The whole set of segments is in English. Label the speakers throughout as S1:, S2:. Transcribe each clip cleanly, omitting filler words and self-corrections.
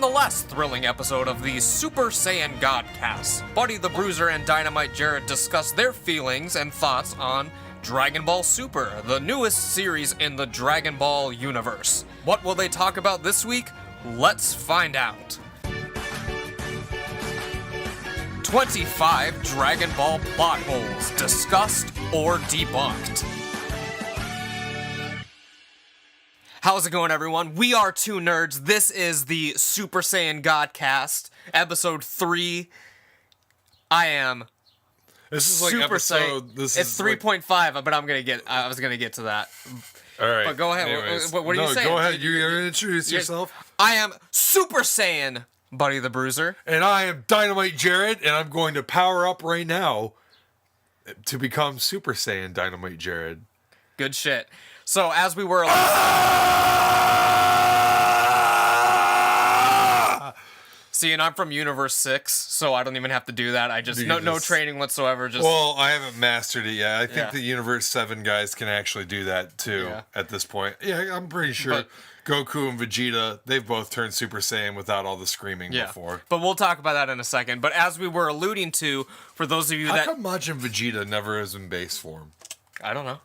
S1: nonetheless thrilling episode of the Super Saiyan Godcast. Buddy the Bruiser and Dynamite Jared discuss their feelings and thoughts on Dragon Ball Super, the newest series in the Dragon Ball universe. What will they talk about this week? Let's find out. 25 Dragon Ball plot holes discussed or debunked. How's it going, everyone? We are two nerds. This is the Super Saiyan Godcast, episode 3.
S2: This is like
S1: Super
S2: episode.
S1: It's 3.5, but I was gonna get to that.
S2: All right.
S1: But go ahead.
S2: Anyways.
S1: What are you saying?
S2: Go ahead. You're gonna introduce yourself.
S1: I am Super Saiyan, Buddy the Bruiser.
S2: And I am Dynamite Jared, and I'm going to power up right now to become Super Saiyan Dynamite Jared.
S1: Good shit. So as we were. See, and I'm from Universe 6, so I don't even have to do that. I just no training whatsoever. Just
S2: well, I haven't mastered it yet. I think the Universe 7 guys can actually do that too at this point. Yeah, I'm pretty sure Goku and Vegeta, they've both turned Super Saiyan without all the screaming before.
S1: But we'll talk about that in a second. But as we were alluding to, for those of you
S2: How come Majin Vegeta never is in base form?
S1: I don't know.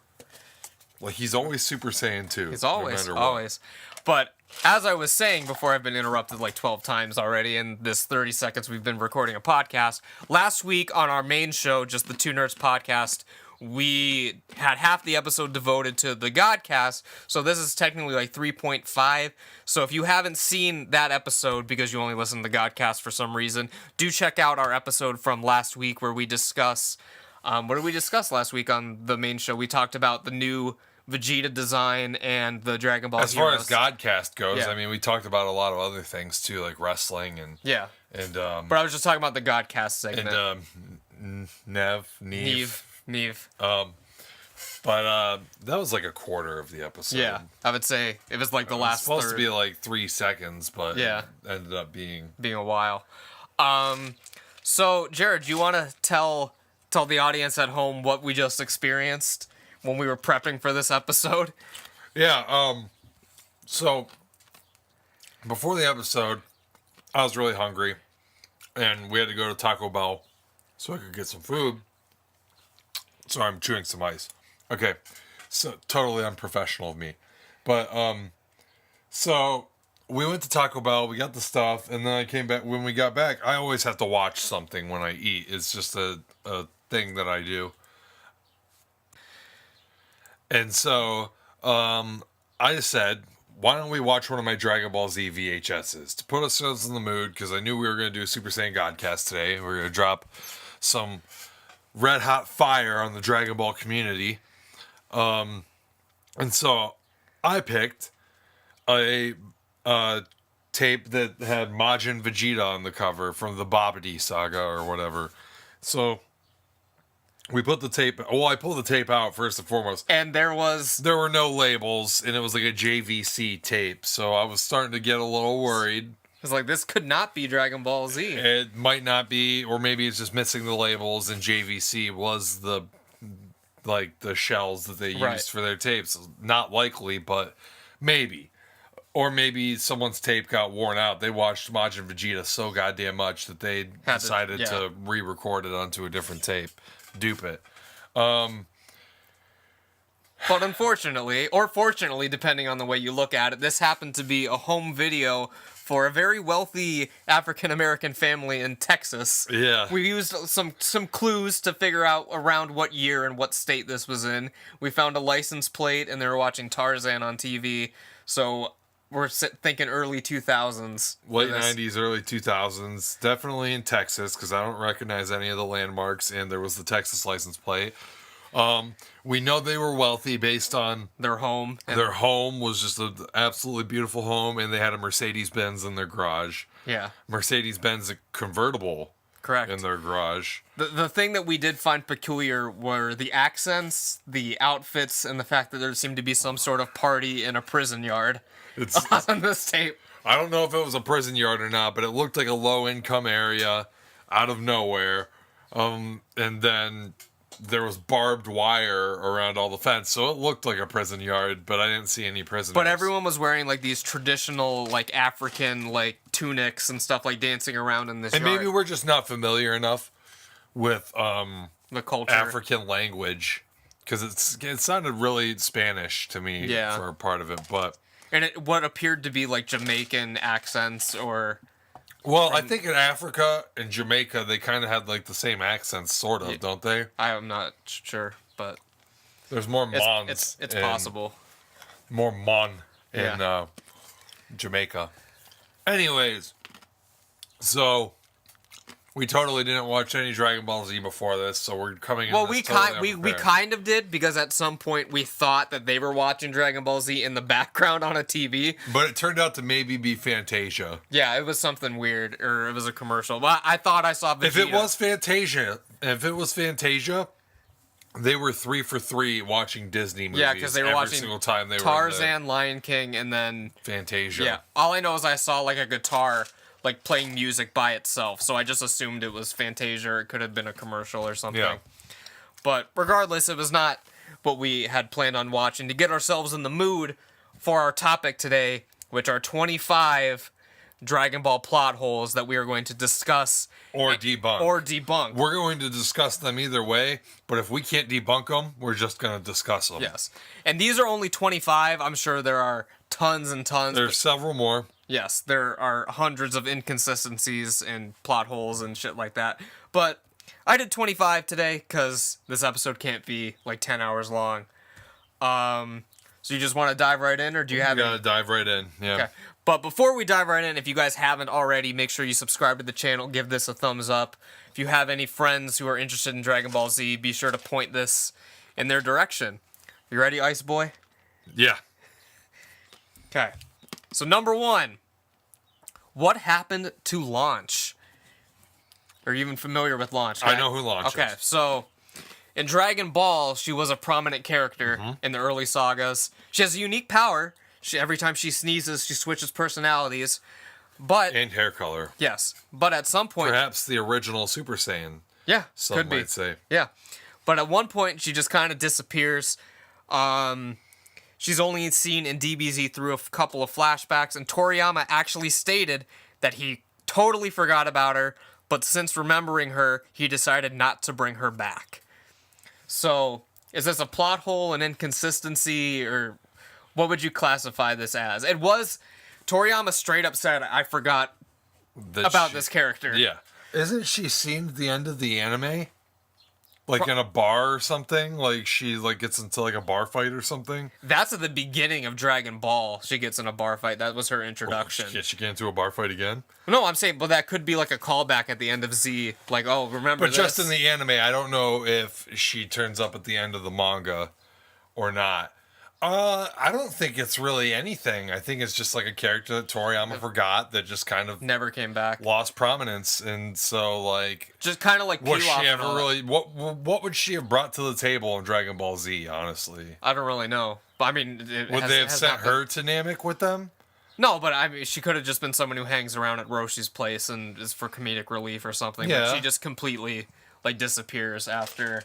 S2: Like, he's always Super Saiyan 2.
S1: He's always. But as I was saying before, I've been interrupted like 12 times already in this 30 seconds we've been recording a podcast. Last week on our main show, just the Two Nerds podcast, we had half the episode devoted to the Godcast, so this is technically like 3.5. So if you haven't seen that episode because you only listen to the Godcast for some reason, do check out our episode from last week where we discuss... what did we discuss last week on the main show? We talked about the new Vegeta design and the Dragon Ball
S2: As
S1: heroes.
S2: far as Godcast goes, I mean, we talked about a lot of other things too, like wrestling and
S1: but I was just talking about the Godcast segment.
S2: And Neve. But that was like a quarter of the episode.
S1: Yeah, I would say it was like the last.
S2: It's supposed
S1: third.
S2: to be like 3 seconds, but it ended up being
S1: a while. So Jared, do you want to tell the audience at home what we just experienced when we were prepping for this episode?
S2: Yeah, so before the episode, I was really hungry, and we had to go to Taco Bell so I could get some food. So I'm chewing some ice. Okay, so totally unprofessional of me. But, so we went to Taco Bell, we got the stuff, and then I came back. When we got back, I always have to watch something when I eat. It's just a thing that I do. And so I just said, why don't we watch one of my Dragon Ball Z VHSs to put ourselves in the mood, because I knew we were going to do a Super Saiyan Godcast today. We were going to drop some red hot fire on the Dragon Ball community. And so I picked a tape that had Majin Vegeta on the cover from the Babidi saga or whatever. So we put the tape... Well, I pulled the tape out first and foremost.
S1: And there
S2: were no labels, and it was like a JVC tape. So I was starting to get a little worried.
S1: It's like, this could not be Dragon Ball Z.
S2: It might not be, or maybe it's just missing the labels, and JVC was the shells that they used for their tapes. Not likely, but maybe. Or maybe someone's tape got worn out. They watched Majin Vegeta so goddamn much that they decided to re-record it onto a different tape. Dupe it.
S1: But unfortunately, or fortunately, depending on the way you look at it, this happened to be a home video for a very wealthy African-American family in Texas.
S2: Yeah.
S1: We used some clues to figure out around what year and what state this was in. We found a license plate, and they were watching Tarzan on TV. So we're thinking early 2000s.
S2: Late 90s, early 2000s. Definitely in Texas, because I don't recognize any of the landmarks, and there was the Texas license plate. We know they were wealthy based on
S1: their home.
S2: Their home was just an absolutely beautiful home, and they had a Mercedes-Benz in their garage.
S1: Yeah.
S2: Mercedes-Benz convertible.
S1: Correct.
S2: In their garage.
S1: The thing that we did find peculiar were the accents, the outfits, and the fact that there seemed to be some sort of party in a prison yard on this tape.
S2: I don't know if it was a prison yard or not, but it looked like a low-income area out of nowhere. And then there was barbed wire around all the fence, so it looked like a prison yard, but I didn't see any prisoners.
S1: But everyone was wearing like these traditional like African like tunics and stuff, like dancing around in this
S2: and
S1: yard.
S2: maybe we're just not familiar enough with
S1: The culture.
S2: African language, because it sounded really Spanish to me for a part of it, but
S1: And what appeared to be like Jamaican accents or...
S2: Well, I think in Africa and Jamaica, they kind of had like the same accents, sort of, don't they?
S1: I'm not sure, but
S2: There's more Mons.
S1: it's possible.
S2: More Mon in Jamaica. Anyways, so we totally didn't watch any Dragon Ball Z before this, so we're coming in.
S1: Well,
S2: this
S1: we
S2: totally
S1: kind of did, because at some point we thought that they were watching Dragon Ball Z in the background on a TV.
S2: But it turned out to maybe be Fantasia.
S1: Yeah, it was something weird, or it was a commercial. But I thought I saw Vegeta.
S2: If it was Fantasia, they were 3 for 3 watching Disney movies.
S1: Yeah, because they were
S2: every
S1: watching
S2: single time they
S1: Tarzan, Lion King, and then
S2: Fantasia.
S1: Yeah, all I know is I saw like a guitar like playing music by itself, so I just assumed it was Fantasia, or it could have been a commercial or something.
S2: Yeah.
S1: But regardless, it was not what we had planned on watching. To get ourselves in the mood for our topic today, which are 25 Dragon Ball plot holes that we are going to discuss
S2: Or debunk.
S1: We're
S2: We're going to discuss them either way, but if we can't debunk them, we're just going to discuss them.
S1: Yes. And these are only 25. I'm sure there are tons and tons.
S2: There's several more.
S1: Yes, there are hundreds of inconsistencies and plot holes and shit like that. But I did 25 today because this episode can't be like 10 hours long. So you just want to dive right in, or do you have
S2: You got to dive right in. Yeah.
S1: Okay. But before we dive right in, if you guys haven't already, make sure you subscribe to the channel, give this a thumbs up. If you have any friends who are interested in Dragon Ball Z, be sure to point this in their direction. You ready, Ice Boy?
S2: Yeah.
S1: Okay. So number 1, what happened to Launch? Are you even familiar with Launch?
S2: I know who Launch is.
S1: Okay, so in Dragon Ball, she was a prominent character in the early sagas. She has a unique power. Every time she sneezes, she switches personalities. But
S2: And hair color.
S1: yes, but at some point,
S2: Perhaps the original Super Saiyan,
S1: yeah,
S2: some
S1: could be.
S2: might say.
S1: Yeah, but at one point she just kind of disappears. She's only seen in DBZ through a couple of flashbacks, and Toriyama actually stated that he totally forgot about her, but since remembering her, he decided not to bring her back. So, is this a plot hole, an inconsistency, or what would you classify this as? It was, Toriyama straight up said, I forgot about this character.
S2: Yeah. Isn't she seen at the end of the anime? Like in a bar or something? Like she like gets into like a bar fight or something?
S1: That's at the beginning of Dragon Ball. She gets in a bar fight. That was her introduction.
S2: She get into a bar fight again?
S1: No, I'm saying, but that could be like a callback at the end of Z. Like, oh, remember
S2: But
S1: this?
S2: just in the anime, I don't know if she turns up at the end of the manga or not. I don't think it's really anything. I think it's just like a character that Toriyama forgot that just kind of
S1: Never came back.
S2: lost prominence, and so like
S1: Just kind of like
S2: was
S1: Pilaf
S2: she
S1: and
S2: ever
S1: all that.
S2: really what would she have brought to the table in Dragon Ball Z? Honestly,
S1: I don't really know. But I mean,
S2: would they have sent her to Namek with them?
S1: No, but I mean, she could have just been someone who hangs around at Roshi's place and is for comedic relief or something.
S2: Yeah.
S1: But she just completely like disappears after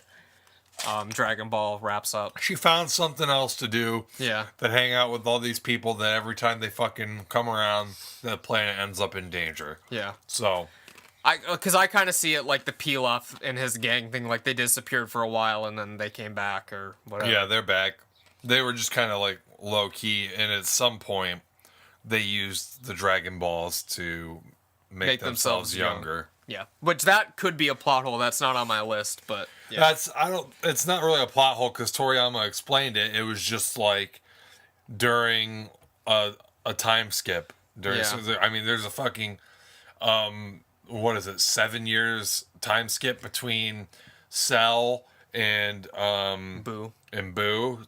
S1: Dragon Ball wraps up.
S2: She found something else to do.
S1: Yeah.
S2: That hang out with all these people that every time they fucking come around, the planet ends up in danger.
S1: Yeah.
S2: So,
S1: Because I kind of see it like the Pilaf and his gang thing, like they disappeared for a while and then they came back or whatever.
S2: yeah, they're back. They were just kind of like low key, and at some point, they used the Dragon Balls to make themselves younger.
S1: Yeah, which that could be a plot hole. That's not on my list, but yeah.
S2: It's not really a plot hole because Toriyama explained it. It was just like during a time skip. I mean, there's a fucking what is it? 7 years time skip between Cell and
S1: Boo.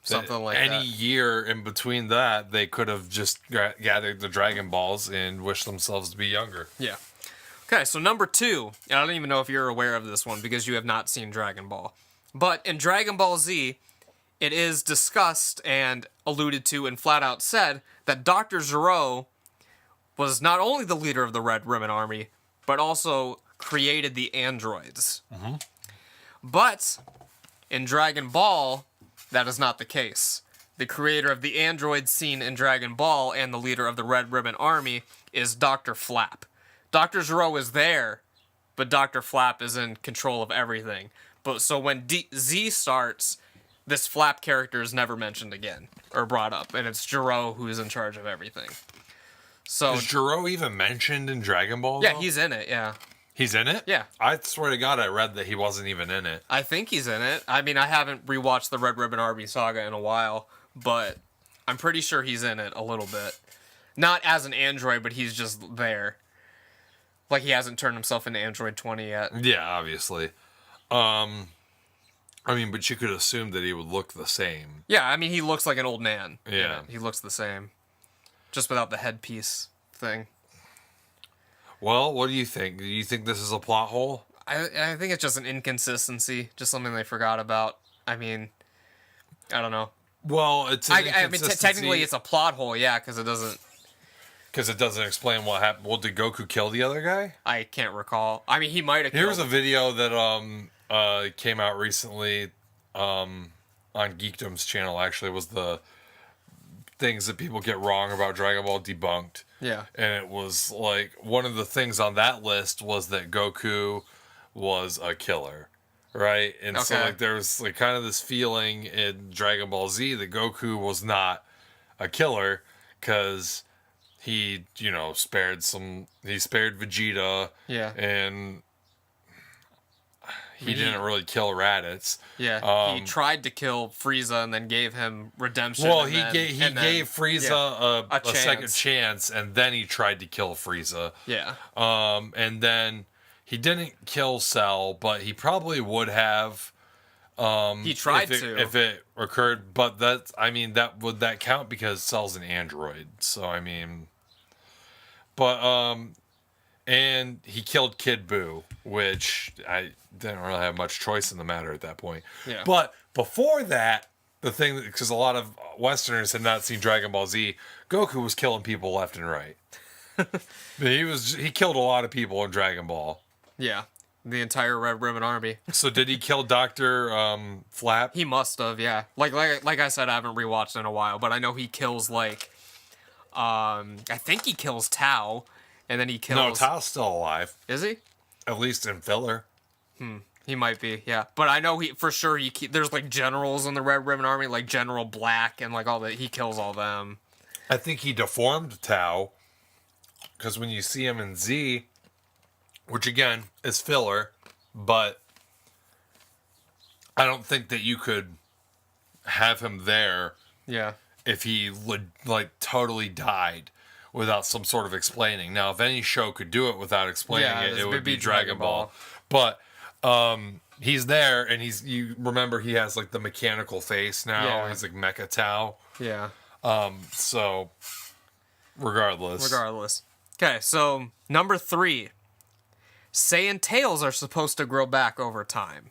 S2: Something
S1: like
S2: any
S1: that.
S2: year in between that, they could have just gathered the Dragon Balls and wished themselves to be younger.
S1: Yeah. Okay, so number 2, and I don't even know if you're aware of this one because you have not seen Dragon Ball. But in Dragon Ball Z, it is discussed and alluded to and flat out said that Dr. Zero was not only the leader of the Red Ribbon Army, but also created the androids. But In Dragon Ball, that is not the case. The creator of the android seen in Dragon Ball and the leader of the Red Ribbon Army is Dr. Flap. Dr. Zero is there, but Dr. Flap is in control of everything. But so when Z starts, this Flap character is never mentioned again or brought up, and it's Jiro who is in charge of everything. So
S2: is Jiro even mentioned in Dragon Ball?
S1: Yeah,
S2: though?
S1: he's in it. Yeah,
S2: He's in it?
S1: Yeah.
S2: I swear to God, I read that he wasn't even in it.
S1: I think he's in it. I mean, I haven't rewatched the Red Ribbon Army saga in a while, but I'm pretty sure he's in it a little bit. Not as an android, but he's just there. Like, he hasn't turned himself into Android 20 yet.
S2: Yeah, obviously. I mean, but you could assume that he would look the same.
S1: Yeah, I mean, he looks like an old man.
S2: Yeah.
S1: He looks the same. Just without the headpiece thing.
S2: Well, what do you think? Do you think this is a plot hole?
S1: I think it's just an inconsistency. Just something they forgot about. I mean, I don't know.
S2: Well, it's an
S1: I mean, technically it's a plot hole, yeah, because it doesn't...
S2: Because it doesn't explain what happened. Well, did Goku kill the other guy?
S1: I can't recall. I mean, he might have killed...
S2: Here's a video that came out recently on Geekdom's channel, actually, was the things that people get wrong about Dragon Ball Debunked.
S1: Yeah.
S2: And it was like, one of the things on that list was that Goku was a killer, right? And so
S1: Okay.
S2: like there was like kind of this feeling in Dragon Ball Z that Goku was not a killer because he, you know, spared Vegeta.
S1: Yeah.
S2: And he didn't really kill Raditz.
S1: Yeah, he tried to kill Frieza and then gave him redemption.
S2: Well,
S1: and
S2: he
S1: then,
S2: gave Frieza a second
S1: chance.
S2: chance, and then he tried to kill Frieza.
S1: Yeah.
S2: And then he didn't kill Cell, but he probably would have.
S1: He tried
S2: if it occurred, but would that count because Cell's an android? So I mean, but and he killed Kid Buu, which I didn't really have much choice in the matter at that point.
S1: Yeah.
S2: But before that, the thing, because a lot of Westerners had not seen Dragon Ball Z, Goku was killing people left and right. He killed a lot of people in Dragon Ball.
S1: Yeah. The entire Red Ribbon Army.
S2: So did he kill Dr. Flap?
S1: He must have, yeah. Like I said, I haven't rewatched in a while, but I know he kills I think he kills Tao, and then he kills...
S2: No, Tao's still alive.
S1: Is he?
S2: At least in filler.
S1: He might be, yeah. But I know there's like generals in the Red Ribbon Army, like General Black and like all that. He kills all them.
S2: I think he deformed Tao, because when you see him in Z, which again is filler, but I don't think that you could have him there
S1: Yeah.
S2: if he totally died without some sort of explaining. Now, if any show could do it without explaining it would be Dragon Ball. But he's there, and you remember he has like the mechanical face now.
S1: Yeah.
S2: He's like Mecha Tao.
S1: Yeah.
S2: So regardless.
S1: Okay, so number 3. Saiyan tails are supposed to grow back over time.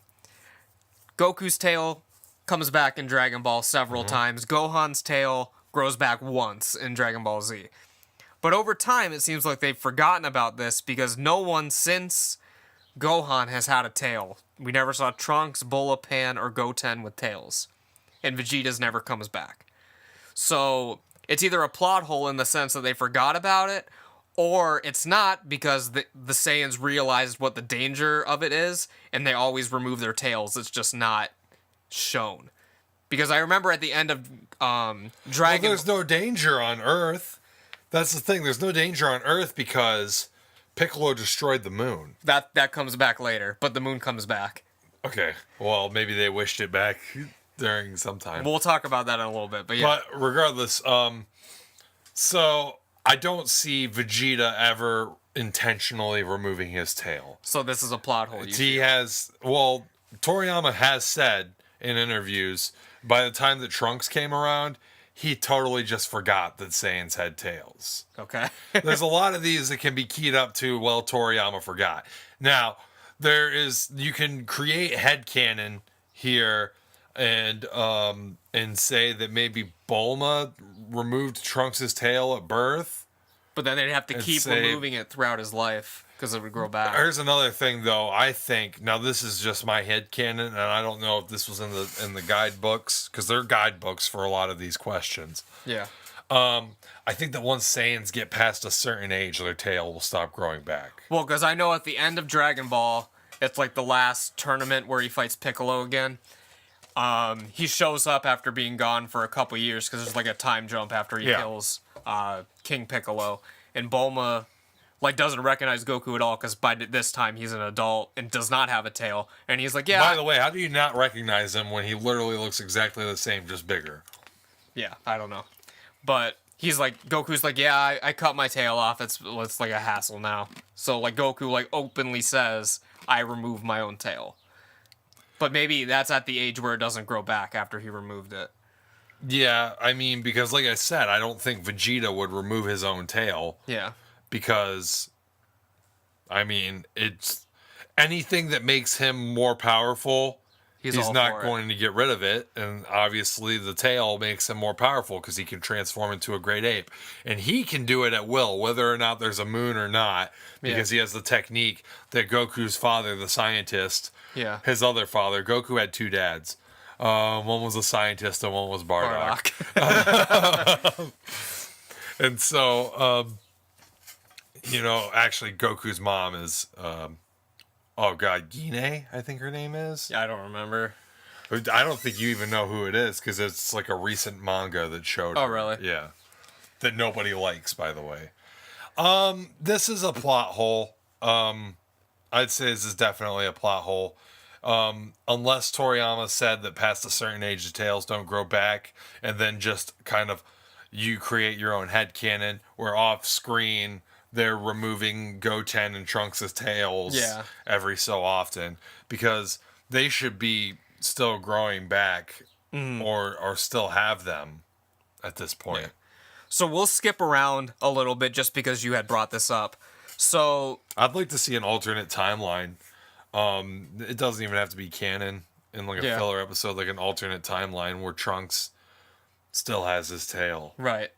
S1: Goku's tail comes back in Dragon Ball several times. Gohan's tail grows back once in Dragon Ball Z. But over time, it seems like they've forgotten about this because no one since Gohan has had a tail. We never saw Trunks, Bulma, Pan, or Goten with tails. And Vegeta's never comes back. So it's either a plot hole in the sense that they forgot about it, or it's not because the Saiyans realized what the danger of it is, and they always remove their tails. It's just not shown. Because I remember at the end of Dragon...
S2: Well, there's no danger on Earth. That's the thing. There's no danger on Earth because Piccolo destroyed the moon.
S1: That comes back later, but the moon comes back.
S2: Okay. Well, maybe they wished it back during some time.
S1: We'll talk about that in a little bit, but yeah.
S2: But regardless, so I don't see Vegeta ever intentionally removing his tail.
S1: So this is a plot hole.
S2: Toriyama has said in interviews, by the time that Trunks came around, he totally just forgot that Saiyans had tails.
S1: Okay.
S2: There's a lot of these that can be keyed up to, well, Toriyama forgot. Now, you can create headcanon here and say that maybe Bulma removed Trunks' tail at birth.
S1: But then they'd have to keep removing it throughout his life. because it would grow back.
S2: Here's another thing, though. I think now this is just my headcanon, and I don't know if this was in the guidebooks because they're guidebooks for a lot of these questions.
S1: Yeah.
S2: I think that once Saiyans get past a certain age, their tail will stop growing back.
S1: Well, because I know at the end of Dragon Ball, it's like the last tournament where he fights Piccolo again. He shows up after being gone for a couple years because there's like a time jump after he kills King Piccolo, and Bulma like doesn't recognize Goku at all because by this time he's an adult and does not have a tail, and he's like, yeah.
S2: By the way, how do you not recognize him when he literally looks exactly the same, just bigger?
S1: Yeah, I don't know, but he's like, Goku's like, yeah, I cut my tail off. It's like a hassle now. So like Goku like openly says, I remove my own tail. But maybe that's at the age where it doesn't grow back after he removed it.
S2: Yeah, I mean, because like I said, I don't think Vegeta would remove his own tail.
S1: Yeah.
S2: Because, I mean, it's anything that makes him more powerful, he's not going to get rid of it. And obviously the tail makes him more powerful because he can transform into a great ape. And he can do it at will, whether or not there's a moon or not, because he has the technique that Goku's father, the scientist, his other father, Goku had two dads. One was a scientist and one was Bardock. And so, actually Goku's mom is, Gine, I think her name is.
S1: Yeah, I don't remember.
S2: I don't think you even know who it is because it's like a recent manga that showed her.
S1: Oh, really?
S2: Yeah. That nobody likes, by the way. This is a plot hole. I'd say this is definitely a plot hole. Unless Toriyama said that past a certain age the tails don't grow back, and then just kind of you create your own headcanon where off screen they're removing Goten and Trunks' tails every so often because they should be still growing back or still have them at this point.
S1: Yeah. So we'll skip around a little bit just because you had brought this up. So
S2: I'd like to see an alternate timeline. It doesn't even have to be canon in like a filler episode, like an alternate timeline where Trunks still has his tail.
S1: Right.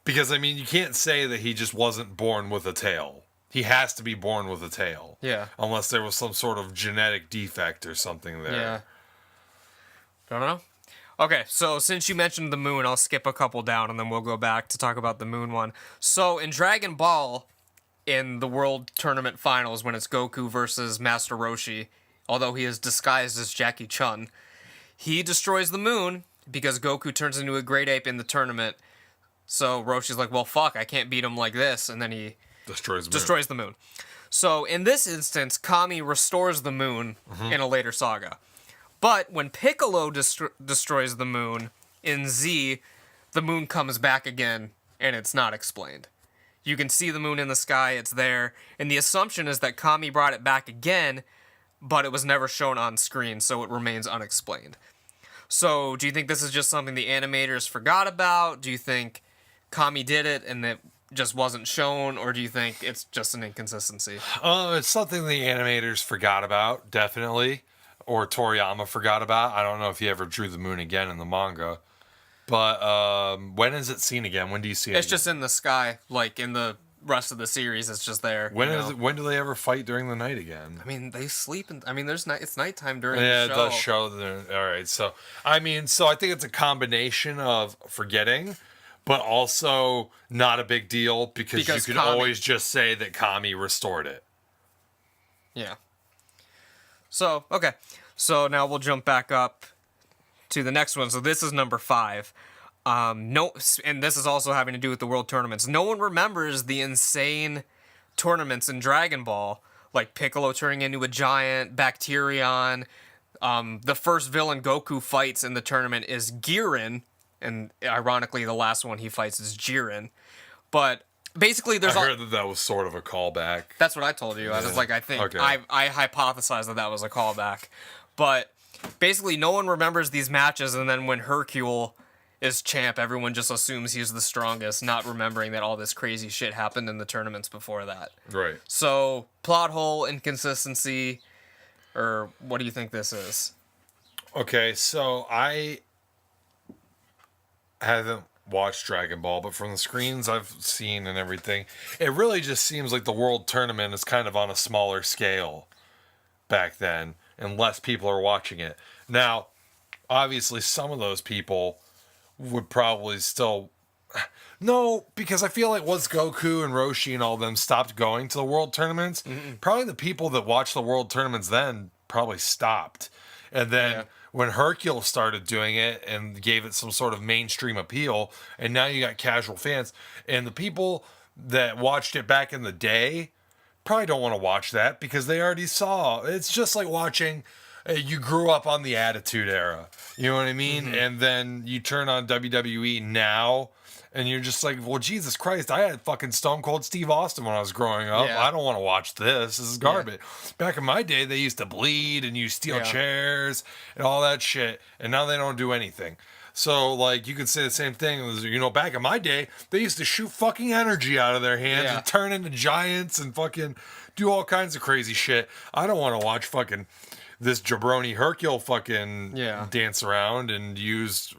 S2: Because, I mean, you can't say that he just wasn't born with a tail. He has to be born with a tail.
S1: Yeah.
S2: Unless there was some sort of genetic defect or something there.
S1: Yeah. Don't know. Okay, so since you mentioned the moon, I'll skip a couple down and then we'll go back to talk about the moon one. So in Dragon Ball, in the World Tournament Finals, when it's Goku versus Master Roshi, although he is disguised as Jackie Chun, he destroys the moon because Goku turns into a great ape in the tournament. So Roshi's like, well, fuck, I can't beat him like this. And then he destroys the moon. So in this instance, Kami restores the moon in a later saga. But when Piccolo destroys the moon in Z, the moon comes back again, and it's not explained. You can see the moon in the sky, it's there, and the assumption is that Kami brought it back again, but it was never shown on screen, so it remains unexplained. So do you think this is just something the animators forgot about? Do you think Kami did it and it just wasn't shown, or do you think it's just an inconsistency?
S2: It's something the animators forgot about, definitely, or Toriyama forgot about. I don't know if he ever drew the moon again in the manga, but when is it seen again? When do you see it?
S1: It's just in the sky, like in the rest of the series. It's just there.
S2: When do they ever fight during the night again?
S1: I mean, they sleep. It's nighttime during
S2: the show.
S1: It
S2: does show. All right, so I think it's a combination of forgetting, but also not a big deal because you can always just say that Kami restored it.
S1: Yeah. So, okay. So now we'll jump back up to the next one. So this is number 5. And this is also having to do with the world tournaments. No one remembers the insane tournaments in Dragon Ball, like Piccolo turning into a giant, Bacterion. The first villain Goku fights in the tournament is Giran, and ironically, the last one he fights is Jiren. But basically, I
S2: heard that was sort of a callback.
S1: That's what I told you. I was like, I think okay. I hypothesized that was a callback. But basically, no one remembers these matches, and then when Hercule is champ, everyone just assumes he's the strongest, not remembering that all this crazy shit happened in the tournaments before that.
S2: Right.
S1: So, plot hole, inconsistency, or what do you think this is?
S2: Okay, so I haven't watched Dragon Ball, but from the screens I've seen and everything, it really just seems like the World Tournament is kind of on a smaller scale back then, and less people are watching it. Now, obviously, some of those people would probably still... No, because I feel like once Goku and Roshi and all of them stopped going to the World Tournaments, probably the people that watched the World Tournaments then probably stopped. And then when Hercule started doing it and gave it some sort of mainstream appeal, and now you got casual fans, and the people that watched it back in the day probably don't want to watch that because they already saw. It's just like watching... You grew up on the Attitude Era. You know what I mean? And then you turn on WWE now... And you're just like, well, Jesus Christ, I had fucking Stone Cold Steve Austin when I was growing up.
S1: Yeah.
S2: I don't want to watch this. This is garbage. Back in my day, they used to bleed and use steel chairs and all that shit. And now they don't do anything. So, like, you could say the same thing. You know, back in my day, they used to shoot fucking energy out of their hands and turn into giants and fucking do all kinds of crazy shit. I don't want to watch fucking this jabroni Hercule fucking dance around and use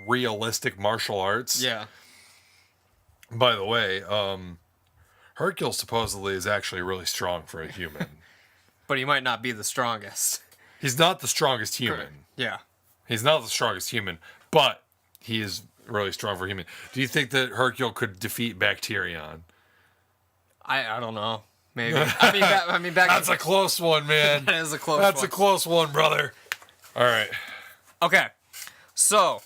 S2: realistic martial arts.
S1: Yeah.
S2: By the way, Hercule supposedly is actually really strong for a human.
S1: But he might not be the strongest.
S2: He's not the strongest human.
S1: Yeah.
S2: He's not the strongest human, but he is really strong for a human. Do you think that Hercule could defeat Bacterion?
S1: I don't know. Maybe. I mean, back.
S2: That's a close one, man.
S1: That is a close one.
S2: That's a close one, brother. All right.
S1: Okay. So...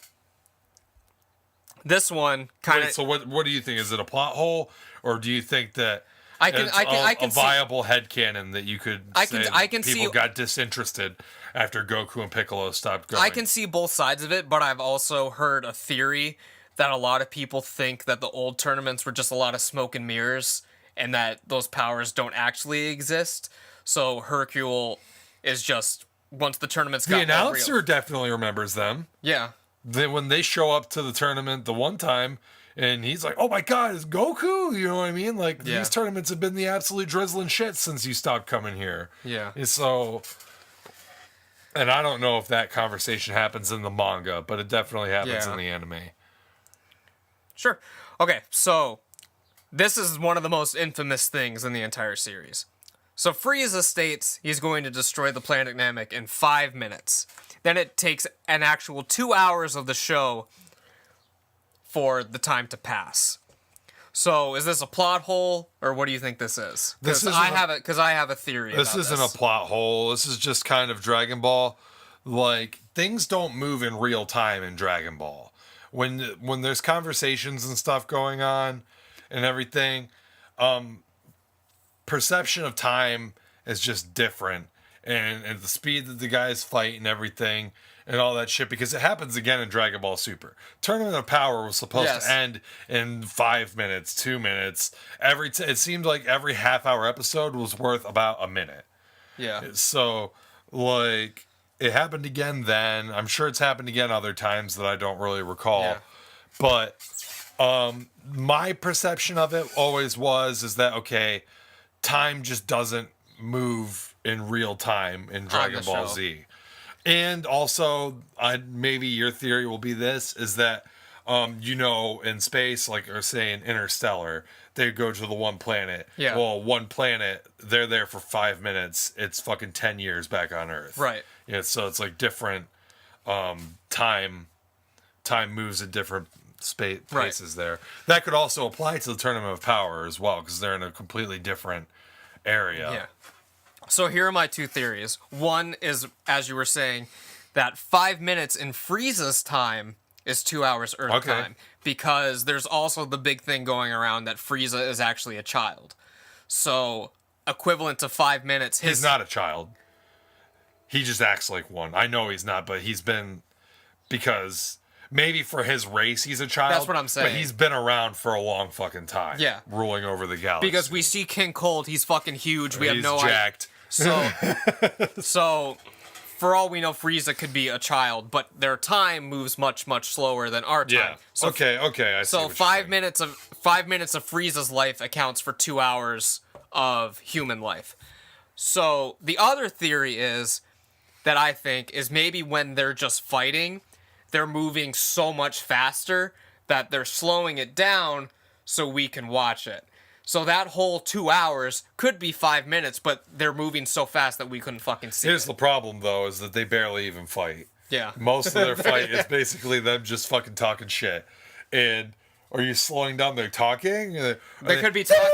S1: This one kind of.
S2: So what do you think? Is it a plot hole, or do you think that
S1: I can
S2: a viable headcanon that you could
S1: I
S2: people
S1: can see,
S2: got disinterested after Goku and Piccolo stopped going?
S1: I can see both sides of it, but I've also heard a theory that a lot of people think that the old tournaments were just a lot of smoke and mirrors, and that those powers don't actually exist. So Hercule is just once the tournaments got
S2: the announcer definitely remembers them.
S1: Yeah.
S2: When they show up to the tournament the one time, and he's like, "Oh my God, it's Goku!" You know what I mean? Like these tournaments have been the absolute drizzling shit since you stopped coming here.
S1: Yeah.
S2: So, and I don't know if that conversation happens in the manga, but it definitely happens in the anime.
S1: Sure. Okay, so this is one of the most infamous things in the entire series. So Frieza states he's going to destroy the planet Namek in 5 minutes. Then it takes an actual 2 hours of the show for the time to pass. So is this a plot hole, or what do you think this is? Because I have a theory.
S2: This isn't a plot hole. This is just kind of Dragon Ball. Like, things don't move in real time in Dragon Ball. When there's conversations and stuff going on and everything, perception of time is just different. And the speed that the guys fight and everything and all that shit, because it happens again in Dragon Ball Super. Tournament of Power was supposed to end in 5 minutes, 2 minutes. It seemed like every half-hour episode was worth about a minute.
S1: Yeah.
S2: So, like, it happened again then. I'm sure it's happened again other times that I don't really recall. Yeah. But my perception of it always is that, okay, time just doesn't move in real time in Dragon Ball Z. And also, maybe your theory will be this, is that, in space, like, or say in Interstellar, they go to the one planet.
S1: Yeah.
S2: Well, one planet, they're there for 5 minutes. It's fucking 10 years back on Earth.
S1: Right.
S2: Yeah, so it's like different time moves at different paces there. That could also apply to the Tournament of Power as well, because they're in a completely different area.
S1: Yeah. So here are my two theories. One is, as you were saying, that 5 minutes in Frieza's time is 2 hours Earth time. Because there's also the big thing going around that Frieza is actually a child. So, equivalent to 5 minutes...
S2: He's not a child. He just acts like one. I know he's not, but he's been... Because... Maybe for his race, he's a child.
S1: That's what I'm saying.
S2: But he's been around for a long fucking time.
S1: Yeah.
S2: Ruling over the galaxy.
S1: Because we see King Cold, he's fucking huge. We have no
S2: idea. He's jacked.
S1: So, for all we know, Frieza could be a child, but their time moves much, much slower than our time.
S2: Yeah.
S1: So
S2: okay. I see.
S1: So 5 minutes of 5 minutes of Frieza's life accounts for 2 hours of human life. So the other theory is that I think is maybe when they're just fighting, they're moving so much faster that they're slowing it down so we can watch it. So that whole 2 hours could be 5 minutes, but they're moving so fast that we couldn't fucking see
S2: Here's
S1: it.
S2: the problem, though, is that they barely even fight.
S1: Yeah.
S2: Most of their fight is basically them just fucking talking shit. And are you slowing down their talking?
S1: They could be talking.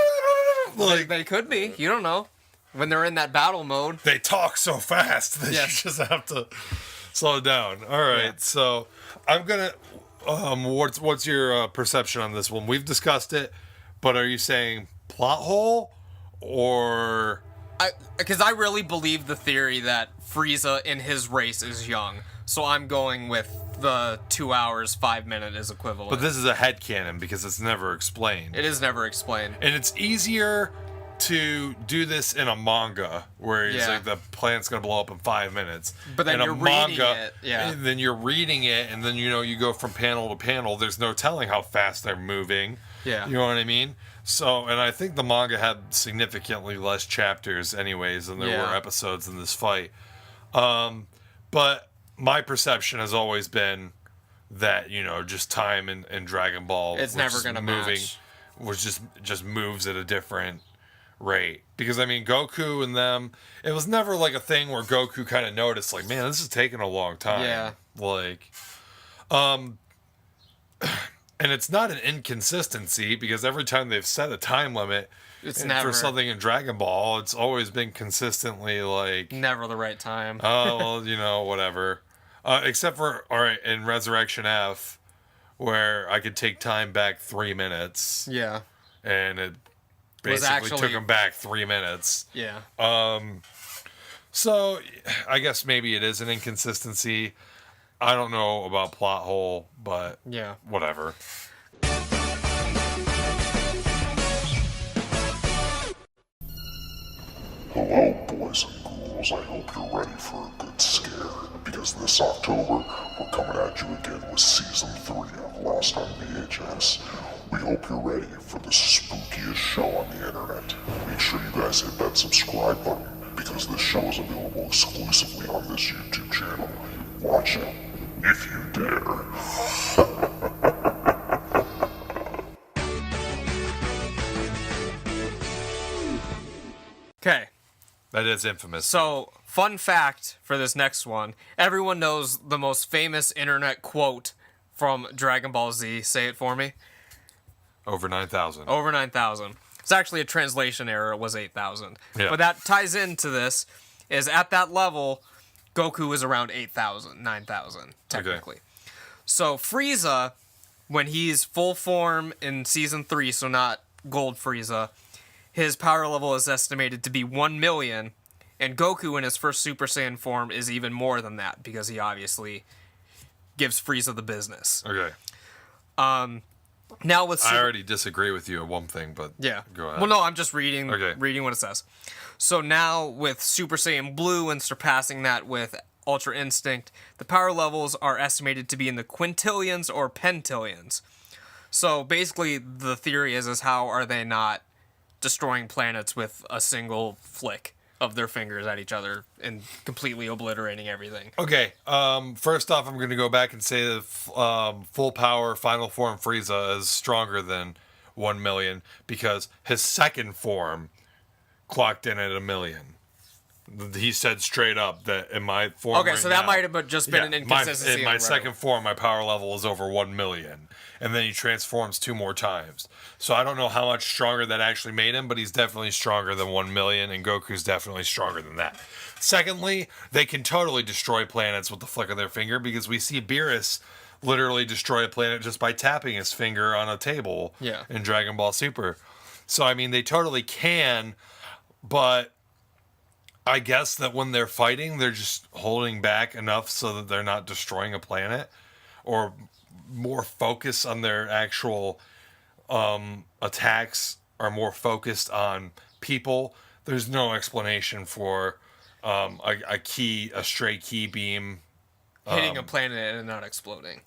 S2: Like,
S1: They could be. You don't know. When they're in that battle mode.
S2: they talk so fast that
S1: Yes.
S2: you just have to slow down. All right,
S1: Yeah.
S2: so I'm gonna. What's your perception on this one? We've discussed it, but are you saying plot hole or?
S1: Because I really believe the theory that Frieza in his race is young. So I'm going with the 2 hours, 5 minute is equivalent.
S2: But this is a headcanon because it's never explained.
S1: It is never explained.
S2: And it's easier to do this in a manga where it's like the planet's gonna blow up in 5 minutes.
S1: But then
S2: in
S1: you're
S2: a
S1: reading
S2: manga,
S1: it, yeah.
S2: Then you're reading it, and then you go from panel to panel. There's no telling how fast they're moving.
S1: Yeah.
S2: You know what I mean? So, and I think the manga had significantly less chapters, anyways, than there were episodes in this fight. But my perception has always been that just time in Dragon Ball.
S1: It's never gonna match.
S2: Which just moves at a different rate. Because I mean, Goku and them, it was never like a thing where Goku kind of noticed, like, man, this is taking a long time.
S1: Yeah.
S2: Like, and it's not an inconsistency because every time they've set a time limit for something in Dragon Ball, it's always been consistently like
S1: never the right time.
S2: Oh, well, whatever. Except for, all right, in Resurrection F, where I could take time back 3 minutes.
S1: Yeah.
S2: And it basically took him back 3 minutes.
S1: Yeah.
S2: So I guess maybe it is an inconsistency. I don't know about plot hole, but whatever.
S3: Hello, boys and ghouls. I hope you're ready for a good scare, because this October, we're coming at you again with Season 3 of Lost on VHS. We hope you're ready for the spookiest show on the internet. Make sure you guys hit that subscribe button, because this show is available exclusively on this YouTube channel. Watch it, if you dare.
S1: Okay.
S2: That is infamous.
S1: So, fun fact for this next one. Everyone knows the most famous internet quote from Dragon Ball Z. Say it for me.
S2: Over 9,000.
S1: Over 9,000. It's actually a translation error. It was 8,000.
S2: Yeah.
S1: But that ties into this, is at that level, Goku is around 8,000, 9,000, technically.
S2: Okay.
S1: So Frieza, when he's full form in Season 3, so not Gold Frieza, his power level is estimated to be 1 million, and Goku in his first Super Saiyan form is even more than that, because he obviously gives Frieza the business.
S2: Okay.
S1: Now with
S2: I already disagree with you on one thing, but go ahead.
S1: Well, no, I'm just reading what it says. So now with Super Saiyan Blue and surpassing that with Ultra Instinct, the power levels are estimated to be in the quintillions or pentillions. So basically the theory is how are they not destroying planets with a single flick of their fingers at each other and completely obliterating everything?
S2: Okay, first off, I'm going to go back and say that full power final form Frieza is stronger than 1 million because his second form clocked in at 1 million. He said straight up that in my form
S1: Okay, so that might have just been an inconsistency.
S2: In my second form, my power level is over 1 million. And then he transforms 2 more times. So I don't know how much stronger that actually made him, but he's definitely stronger than 1 million, and Goku's definitely stronger than that. Secondly, they can totally destroy planets with the flick of their finger because we see Beerus literally destroy a planet just by tapping his finger on a table in Dragon Ball Super. So, I mean, they totally can, but I guess that when they're fighting, they're just holding back enough so that they're not destroying a planet, or more focused on their actual attacks, are more focused on people. There's no explanation for a stray key beam
S1: hitting a planet and not exploding.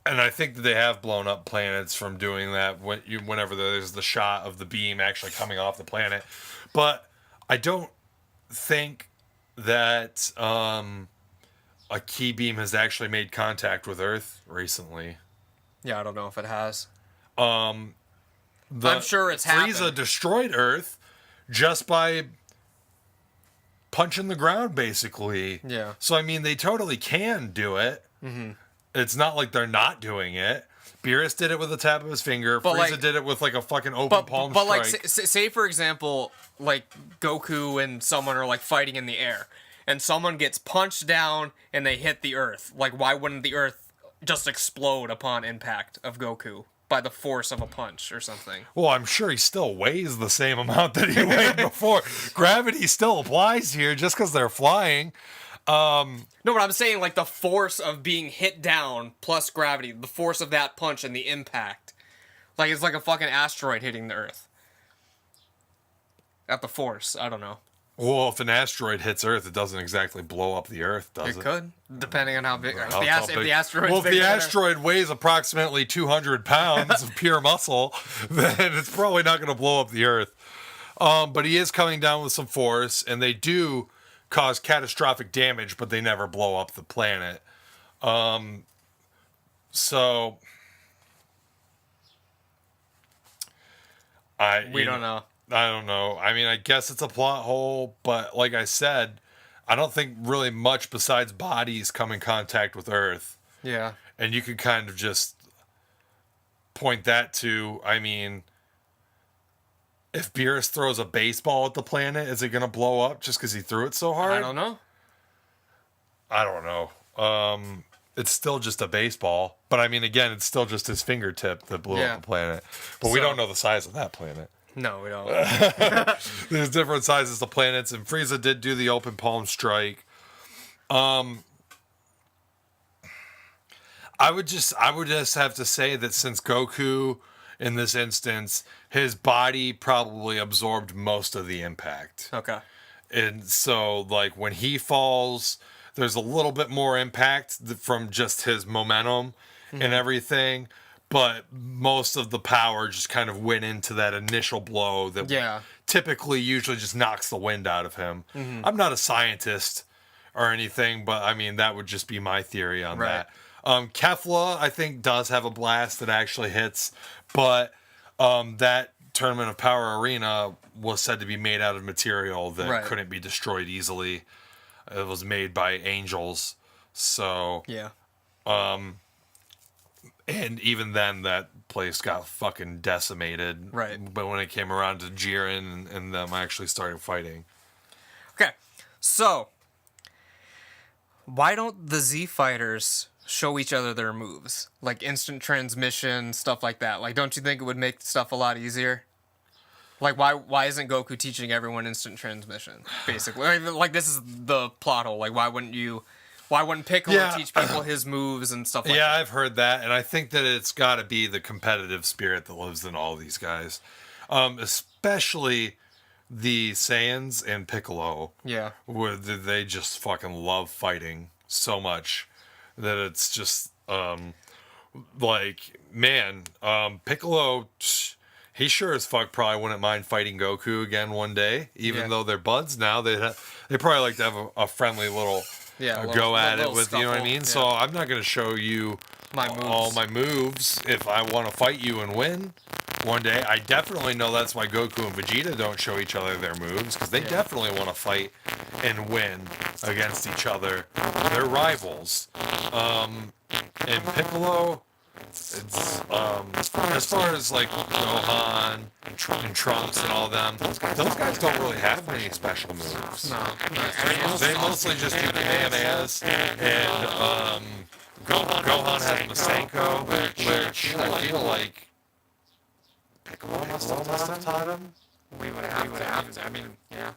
S2: And I think that they have blown up planets from doing that whenever there's the shot of the beam actually coming off the planet. But I don't think that a key beam has actually made contact with Earth recently.
S1: Yeah, I don't know if it has.
S2: I'm
S1: sure it's
S2: Frieza
S1: happened.
S2: destroyed Earth just by punching the ground, basically.
S1: Yeah.
S2: So, I mean, they totally can do it. Mm-hmm. It's not like they're not doing it. Beerus did it with a tap of his finger.
S1: But,
S2: Frieza
S1: like,
S2: did it with, like, a fucking open palm
S1: but
S2: strike.
S1: like, say for example, like Goku and someone are like fighting in the air, and someone gets punched down and they hit the Earth. Like, why wouldn't the Earth just explode upon impact of Goku by the force of a punch or something?
S2: Well, I'm sure he still weighs the same amount that he weighed before. Gravity still applies here just because they're flying.
S1: No, but I'm saying like the force of being hit down plus gravity, the force of that punch and the impact. Like, it's like a fucking asteroid hitting the Earth. At the force, I don't know.
S2: Well, if an asteroid hits Earth, it doesn't exactly blow up the Earth, does it?
S1: It could, depending on how big. If
S2: How
S1: the
S2: big-
S1: asteroid's
S2: well, if
S1: big
S2: the
S1: enough-
S2: asteroid weighs approximately 200 pounds of pure muscle, then it's probably not going to blow up the Earth. But he is coming down with some force, and they do cause catastrophic damage, but they never blow up the planet. So
S1: we don't know.
S2: I don't know. I mean, I guess it's a plot hole, but like I said, I don't think really much besides bodies come in contact with Earth.
S1: Yeah.
S2: And you could kind of just point that to, I mean, if Beerus throws a baseball at the planet, is it going to blow up just because he threw it so hard?
S1: I don't know.
S2: I don't know. It's still just a baseball. But I mean, again, it's still just his fingertip that blew up the planet. But we don't know the size of that planet.
S1: No, we don't.
S2: There's different sizes of planets, and Frieza did do the open palm strike. I would just have to say that since Goku, in this instance, his body probably absorbed most of the impact.
S1: Okay.
S2: And so, like, when he falls, there's a little bit more impact from just his momentum and everything. But most of the power just kind of went into that initial blow that typically usually just knocks the wind out of him. I'm not a scientist or anything, but I mean, that would just be my theory on that. Kefla, I think, does have a blast that actually hits, but that Tournament of Power Arena was said to be made out of material that couldn't be destroyed easily. It was made by angels, so...
S1: Yeah.
S2: And even then, that place got fucking decimated.
S1: Right.
S2: But when it came around to Jiren and them actually started fighting.
S1: Okay. So, why don't the Z fighters show each other their moves? Like instant transmission, stuff like that. Like, don't you think it would make stuff a lot easier? Like, why isn't Goku teaching everyone instant transmission, basically? Like, this is the plot hole. Like, why wouldn't Piccolo teach people his moves and stuff like that?
S2: Yeah, I've heard that, and I think that it's got to be the competitive spirit that lives in all these guys. Especially the Saiyans and Piccolo.
S1: Yeah.
S2: Where they just fucking love fighting so much that it's just, like, man, Piccolo... He sure as fuck probably wouldn't mind fighting Goku again one day, even though they're buds now. They probably like to have a friendly little go at it with, you know what I mean? Yeah. So I'm not going to show you all my moves if I want to fight you and win one day. I definitely know that's why Goku and Vegeta don't show each other their moves, because they definitely want to fight and win against each other. They're rivals. And Piccolo... It's as far as like Gohan and Trunks and all them, those guys don't really have many special moves.
S1: No.
S2: They mostly just do Kamehamehas, and Gohan has Masenko, which I feel like Piccolo must have taught him.
S1: We would have to. I mean, yeah.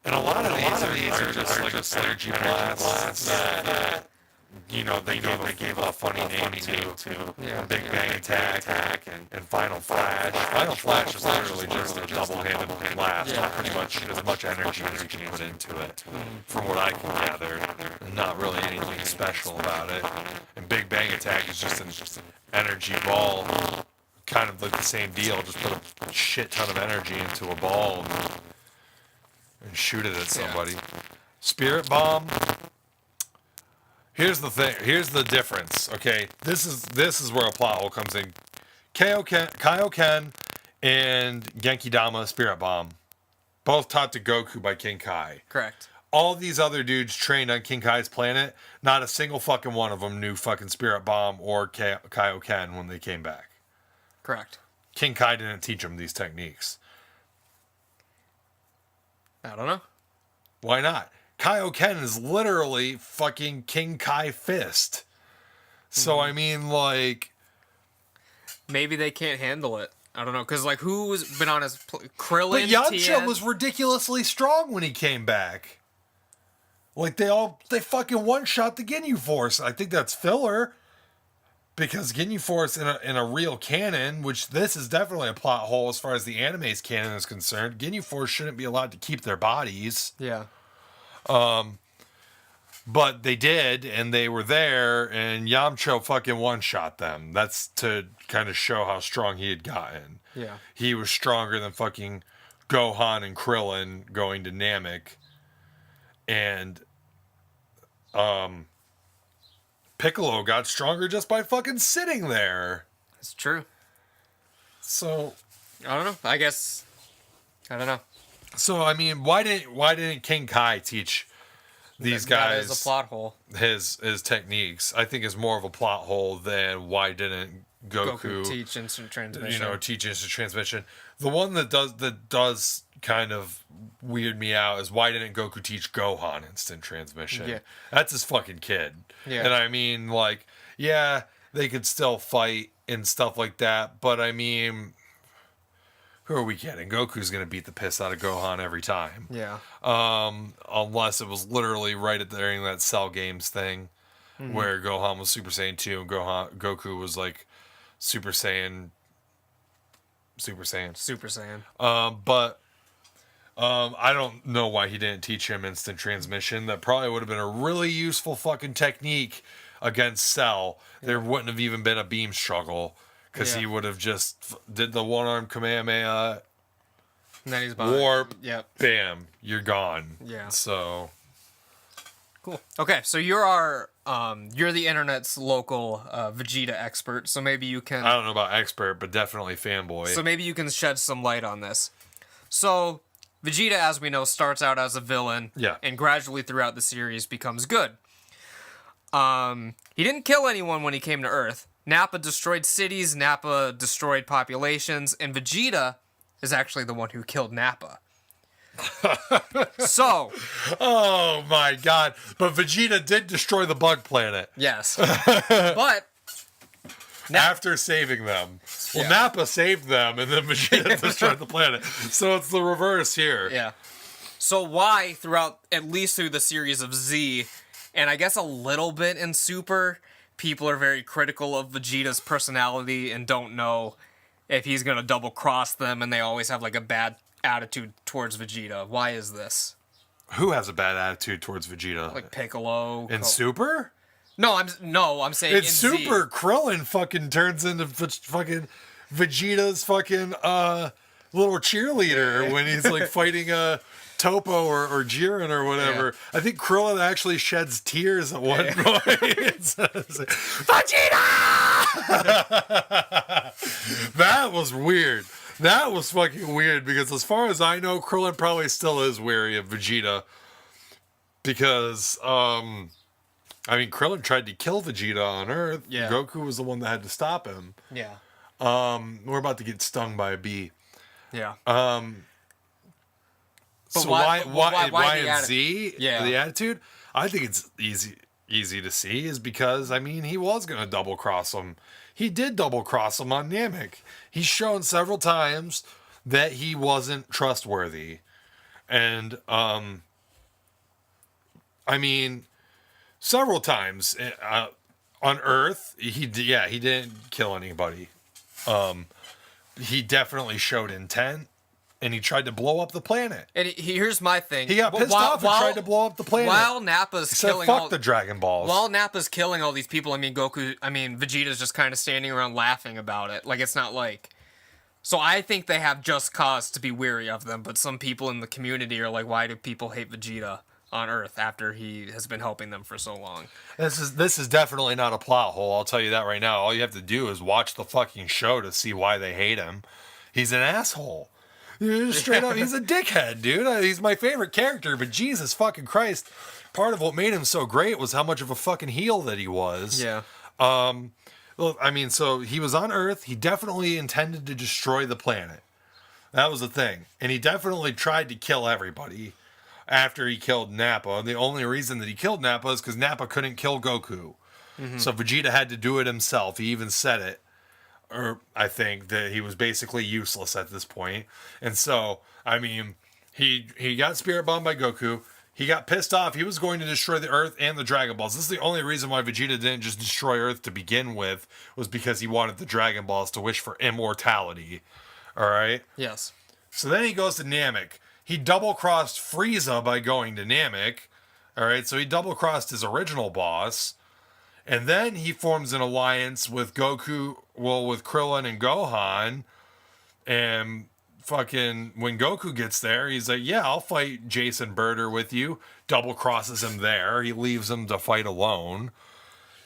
S2: And a lot of these are just energy blasts that you know they gave a funny name to.
S1: Yeah.
S2: Big Bang Attack and Final Flash. Final Flash is literally just a double-handed blast with pretty much as much energy as you can put into it. From what I can gather, not really anything special about it. And Big Bang Attack is just an energy ball, kind of like the same deal. Just put a shit ton of energy into a ball and shoot it at somebody. Spirit Bomb. Here's the thing. Here's the difference. Okay, this is where a plot hole comes in. Kaioken and Genki Dama Spirit Bomb, both taught to Goku by King Kai.
S1: Correct.
S2: All these other dudes trained on King Kai's planet. Not a single fucking one of them knew fucking Spirit Bomb or Kaioken when they came back.
S1: Correct.
S2: King Kai didn't teach them these techniques.
S1: I don't know.
S2: Why not? Kaioken is literally fucking King Kai fist. So, I mean, like...
S1: Maybe they can't handle it. I don't know, because, like, who's been on his... Krillin,
S2: But Yamcha
S1: Tien?
S2: was ridiculously strong when he came back. Like, they fucking one-shot the Ginyu Force. I think that's filler. Because Ginyu Force in a real canon, which this is definitely a plot hole as far as the anime's canon is concerned, Ginyu Force shouldn't be allowed to keep their bodies.
S1: Yeah.
S2: But they did, and they were there, and Yamcha fucking one-shot them. That's to kind of show how strong he had gotten.
S1: Yeah.
S2: He was stronger than fucking Gohan and Krillin going to Namek. And Piccolo got stronger just by fucking sitting there.
S1: It's true.
S2: So
S1: I don't know. I guess... I don't know.
S2: So I mean, why didn't King Kai teach these guys
S1: That is a plot hole.
S2: his techniques? I think is more of a plot hole than why didn't Goku
S1: teach instant transmission.
S2: you know, teach instant transmission. The one that does kind of weird me out is why didn't Goku teach Gohan instant transmission?
S1: Yeah.
S2: That's his fucking kid.
S1: Yeah.
S2: And I mean, like, yeah, they could still fight and stuff like that, but I mean, who are we kidding? Goku's gonna beat the piss out of Gohan every time.
S1: Yeah.
S2: Unless it was literally right at during that Cell Games thing, where Gohan was Super Saiyan 2 and Goku was like Super Saiyan.
S1: Super Saiyan.
S2: But I don't know why he didn't teach him instant transmission. That probably would have been a really useful fucking technique against Cell. There wouldn't have even been a beam struggle because he would have just did the one-arm Kamehameha,
S1: And then he's behind.
S2: warp,
S1: Yep.
S2: bam, you're gone.
S1: Yeah.
S2: So
S1: Cool. Okay, so you're the internet's local Vegeta expert, so maybe you can...
S2: I don't know about expert, but definitely fanboy.
S1: So maybe you can shed some light on this. So, Vegeta, as we know, starts out as a villain,
S2: Yeah.
S1: and gradually throughout the series becomes good. He didn't kill anyone when he came to Earth. Nappa destroyed cities, Nappa destroyed populations, and Vegeta is actually the one who killed Nappa. So,
S2: Oh my god. But Vegeta did destroy the bug planet
S1: yes. But,
S2: after saving them. Well,
S1: Yeah.
S2: Nappa saved them and then Vegeta destroyed the planet. So it's the reverse here.
S1: yeah. So why, throughout, at least through the series of Z, and I guess a little bit in Super, people are very critical of Vegeta's personality and don't know if he's going to double cross them, and they always have like a bad attitude towards Vegeta. Why is this?
S2: Who has a bad attitude towards Vegeta?
S1: Like Piccolo.
S2: in Super?
S1: No, I'm saying
S2: In
S1: in
S2: Super,
S1: Z.
S2: Krillin fucking turns into fucking Vegeta's fucking little cheerleader when he's like fighting Topo or Jiren or whatever. I think Krillin actually sheds tears at one point. It says, Vegeta! That was weird. That was fucking weird because as far as I know, Krillin probably still is wary of Vegeta. Because, I mean, Krillin tried to kill Vegeta on Earth.
S1: Yeah.
S2: Goku was the one that had to stop him.
S1: Yeah.
S2: We're about to get stung by a bee.
S1: Yeah.
S2: So
S1: why
S2: why
S1: the
S2: in Z?
S1: Yeah.
S2: The attitude? I think it's easy to see is because, I mean, he was going to double cross him. He did double cross him on Namek. He's shown several times that he wasn't trustworthy. And, I mean, several times on Earth, he didn't kill anybody. He definitely showed intent. And he tried to blow up the planet.
S1: And here's my thing.
S2: He got pissed off and tried to blow up the planet.
S1: While Nappa's
S2: He said,
S1: killing
S2: fuck the Dragon Balls.
S1: While Nappa's killing all these people, Vegeta's just kind of standing around laughing about it. Like, it's not like... So I think they have just cause to be weary of them, but some people in the community are like, why do people hate Vegeta? on Earth after he has been helping them for so long.
S2: This is definitely not a plot hole. I'll tell you that right now. All you have to do is watch the fucking show to see why they hate him. He's an asshole. Just straight up, he's a dickhead, dude. He's my favorite character, but Jesus fucking Christ, part of what made him so great was how much of a fucking heel that he was.
S1: Yeah.
S2: Well, I mean, so he was on Earth. He definitely intended to destroy the planet. That was the thing. And he definitely tried to kill everybody after he killed Nappa. And the only reason that he killed Nappa is because Nappa couldn't kill Goku. Mm-hmm. So Vegeta had to do it himself. He even said it. Or I think that he was basically useless at this point. And so, I mean, he got spirit bombed by Goku. He got pissed off. He was going to destroy the Earth and the Dragon Balls. This is the only reason why Vegeta didn't just destroy Earth to begin with, was because he wanted the Dragon Balls to wish for immortality. All right?
S1: Yes.
S2: So then he goes to Namek. He double-crossed Frieza by going to Namek. All right? So he double-crossed his original boss. And then he forms an alliance with Goku, with Krillin and Gohan. And fucking when Goku gets there, he's like, yeah, I'll fight Jason Birder with you. Double crosses him there. He leaves him to fight alone.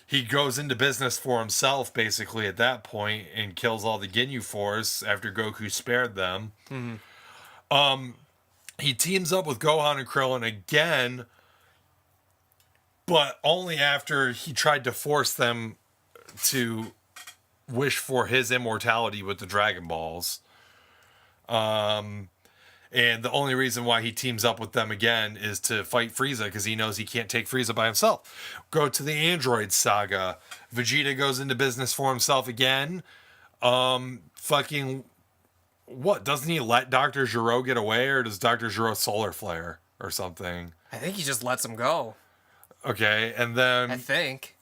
S2: He goes into business for himself basically at that point and kills all the Ginyu Force after Goku spared them. Mm-hmm. He teams up with Gohan and Krillin again, but only after he tried to force them to wish for his immortality with the Dragon Balls. And the only reason why he teams up with them again is to fight Frieza, because he knows he can't take Frieza by himself. Go to the Android saga. Vegeta goes into business for himself again. Fucking what? Doesn't he let Dr. Gero get away, or does Dr. Gero solar flare or something?
S1: I think he just lets him go.
S2: Okay, and then
S1: I think.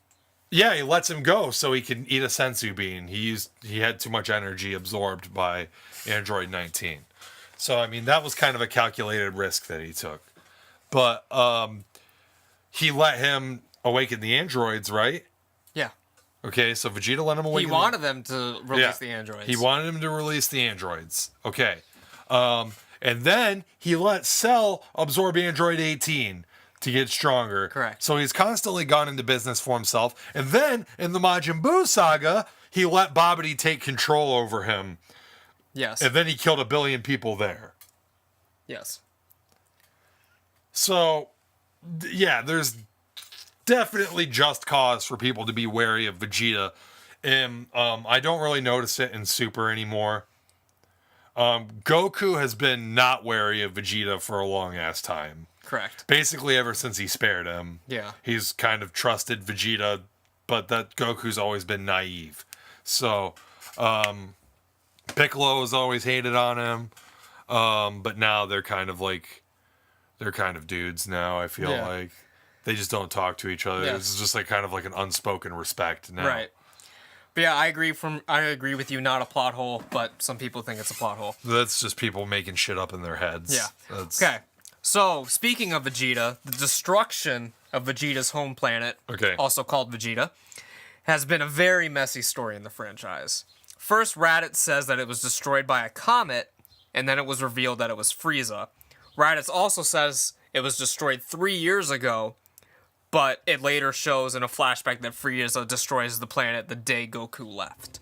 S2: Yeah, he lets him go so he can eat a sensu bean. He had too much energy absorbed by Android 19. So, I mean, that was kind of a calculated risk that he took. But he let him awaken the androids, right?
S1: Yeah.
S2: Okay, so Vegeta let him awaken.
S1: He wanted them to release the androids.
S2: He wanted him to release the androids. Okay. And then he let Cell absorb Android 18 to get stronger.
S1: Correct.
S2: So he's constantly gone into business for himself. And then in the Majin Buu saga, he let Babidi take control over him.
S1: Yes.
S2: And then he killed 1 billion people there.
S1: Yes.
S2: So, yeah, there's definitely just cause for people to be wary of Vegeta. And I don't really notice it in Super anymore. Goku has been not wary of Vegeta for a long-ass time.
S1: Correct.
S2: Basically ever since he spared him.
S1: Yeah.
S2: He's kind of trusted Vegeta, but that Goku's always been naive. So, Piccolo has always hated on him. But now they're kind of dudes now, I feel like. They just don't talk to each other. Yeah. It's just like kind of like an unspoken respect now.
S1: Right. But yeah, I agree with you, not a plot hole, but some people think it's a plot hole.
S2: That's just people making shit up in their heads.
S1: Yeah. Okay. So, speaking of Vegeta, the destruction of Vegeta's home planet, also called Vegeta, has been a very messy story in the franchise. First, Raditz says that it was destroyed by a comet, and then it was revealed that it was Frieza. Raditz also says it was destroyed 3 years ago, but it later shows in a flashback that Frieza destroys the planet the day Goku left.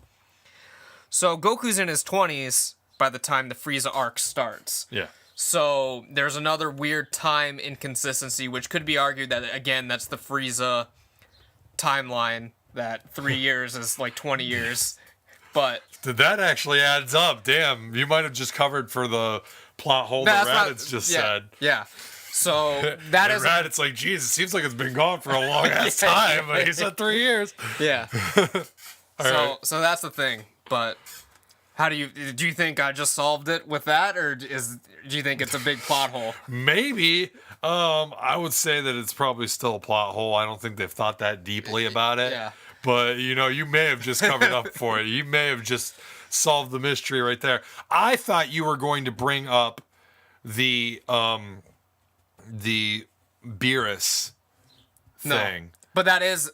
S1: So Goku's in his 20s by the time the Frieza arc starts.
S2: Yeah.
S1: So there's another weird time inconsistency, which could be argued that, again, that's the Frieza timeline, that 3 years is like 20 years. But
S2: that actually adds up. Damn, you might have just covered for the plot hole that Raditz just said.
S1: Yeah. So that is
S2: Raditz like, geez, it seems like it's been gone for a long ass time, but he said 3 years.
S1: Yeah. So that's the thing. But how do you think I just solved it with that, or do you think it's a big plot hole?
S2: Maybe. I would say that it's probably still a plot hole. I don't think they've thought that deeply about it.
S1: Yeah.
S2: But, you may have just covered up for it. You may have just solved the mystery right there. I thought you were going to bring up the Beerus thing.
S1: No, but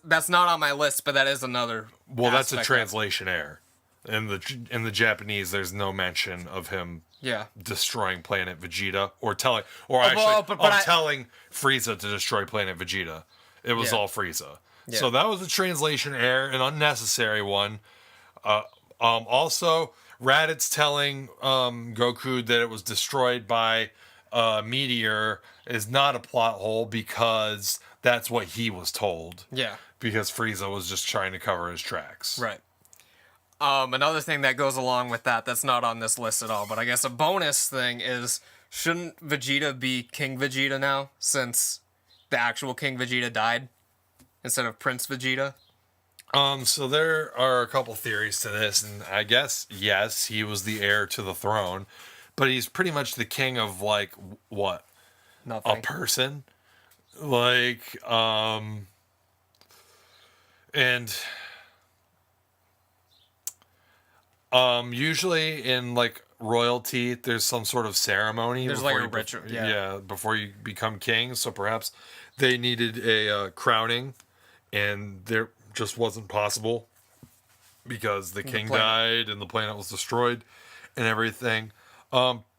S1: that's not on my list, but that is another
S2: Well, that's a translation error. In the Japanese, there's no mention of him
S1: Yeah.
S2: destroying planet Vegeta or telling telling Frieza to destroy planet Vegeta. It was all Frieza.
S1: Yeah.
S2: So that was a translation error, an unnecessary one. Also, Raditz telling Goku that it was destroyed by a meteor is not a plot hole because that's what he was told.
S1: Yeah.
S2: Because Frieza was just trying to cover his tracks.
S1: Right. Another thing that goes along with that's not on this list at all, but I guess a bonus thing is, shouldn't Vegeta be King Vegeta now, since the actual King Vegeta died, instead of Prince Vegeta?
S2: So there are a couple theories to this, and I guess, yes, he was the heir to the throne, but he's pretty much the king of, like, what?
S1: Nothing.
S2: A person? Like, and usually in, like, royalty, there's some sort of ceremony.
S1: There's like a ritual,
S2: yeah, before you become king, so perhaps they needed a crowning, and there just wasn't possible because the king died and the planet was destroyed and everything.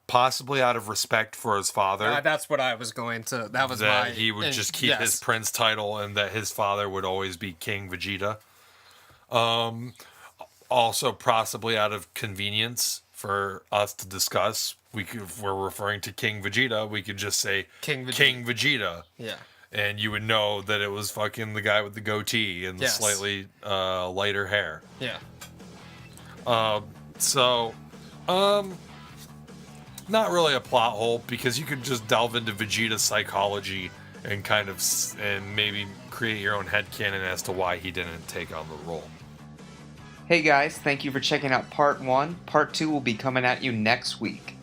S2: Possibly out of respect for his father.
S1: That's what I was going to. That was
S2: that he would just keep his prince title, and that his father would always be King Vegeta. Also, possibly out of convenience for us to discuss, if we're referring to King Vegeta, we could just say King Vegeta.
S1: Yeah.
S2: And you would know that it was fucking the guy with the goatee and the slightly lighter hair.
S1: Yeah.
S2: Not really a plot hole, because you could just delve into Vegeta's psychology and and maybe create your own headcanon as to why he didn't take on the role.
S4: Hey guys, thank you for checking out part 1. Part 2 will be coming at you next week.